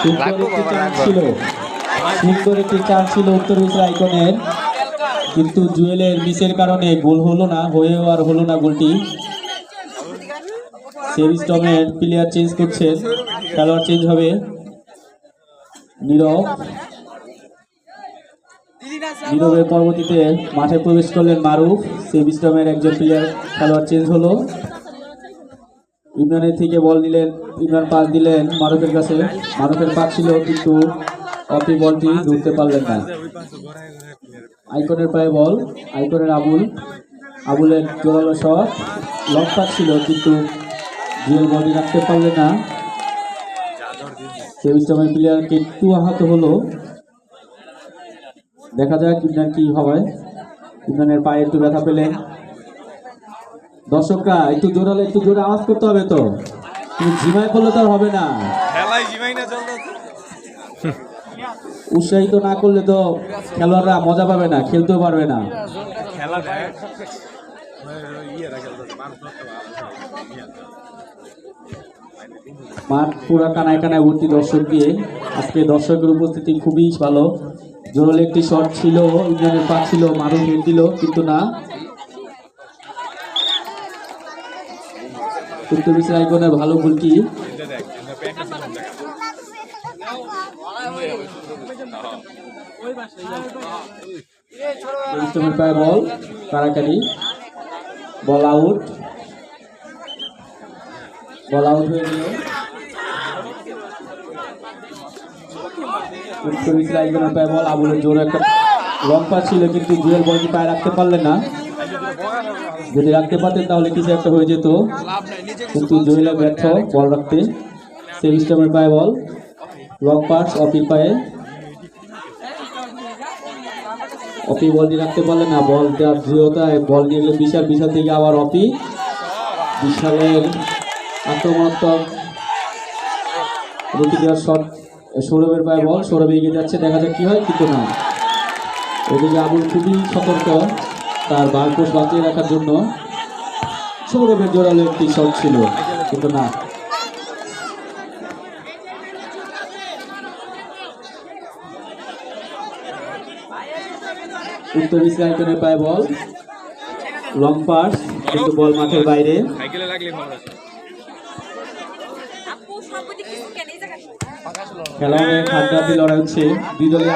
সুন্দর একটি চান্স ছিল উত্তর মিশ্র আইকনের, কিন্তু জুয়েলের মিসের কারণে গোল হলো না, হয়েও আর হলো না গোলটি। সেভিস্টমের প্লেয়ার চেঞ্জ করছেন, খেলোয়াড় চেঞ্জ হবে। নীরবের পরবর্তীতে মাঠে প্রবেশ করলেন মারুফ। সেভিস্টমের একজন প্লেয়ার খেলোয়াড় চেঞ্জ হলো। ইমরানের থেকে বল নিলেন, ইমরান পাস দিলেন মারুফের কাছে, মারুফের পাস ছিল কিন্তু অপি বলটি ধরতে পারলেন না। আইকনের পায়ে বল, আইকনের আবুলের জোরালো শট, লং পাস ছিল কিন্তু জুয়েল বলটি রাখতে পারলেন না। সেভিস্টমের প্লেয়ারকে একটু আহত হলো, দেখা যাক ইমরান কি হয়। ইমরানের পায়ে একটু ব্যথা পেলেন। দর্শকরা একটু জোরে আওয়াজ করতে হবে, তো ঝিমাই করলে তো আর হবে না, উৎসাহিত না করলে তো খেলোয়াড়রা মজা পাবে না, খেলতেও পারবে না। মাঠ পুরা কানায় কানায় ভর্তি দর্শক দিয়ে। আজকে দর্শকের উপস্থিতি খুবই ভালো। জোরালো একটি শট ছিল, ইমরানের পাস ছিল, মারুফ হেড দিল কিন্তু না। উত্তর মিশ্র আইকনের ভালো গোলটি। পায়ে বল, কারাকারি, বল আউট হয়ে গেল। উত্তর মিশ্র আইকনের পায়ে বল, আবুলের জোরে একটা লং পাস ছিল কিন্তু জুয়েল বলটি পায়ে রাখতে পারলেন না। যদি রাখতে পারতেন তাহলে কিছু একটা হয়ে যেত, কিন্তু জুয়েল ব্যর্থ বল রাখতে। সেভিস্টমের পায়ে বল, লং পাস অপির পায়ে, অপি বলটি রাখতে পারলেন না। বল দৃঢ়তায় বল নিয়ে গেল বিশাল থেকে আবার অপি, বিশালের আক্রমণাত্মক রুটি দেওয়ার শট। সৌরভের পায়ে বল, সৌরভ এগিয়ে যাচ্ছে, দেখা যাক কি হয়, কিন্তু না। ওদিকে আবুল খুবই সতর্ক তার বারকোষ বাঁচিয়ে রাখার জন্য। সৌরভের জোরালো একটি শট ছিল কিন্তু না। উত্তর মিশ্র আইকনের পায়ে বল, লং পাস কিন্তু বল মাঠের বাইরে। খেলা হাড্ডাহাড্ডি লড়াই হচ্ছে, দুই দলে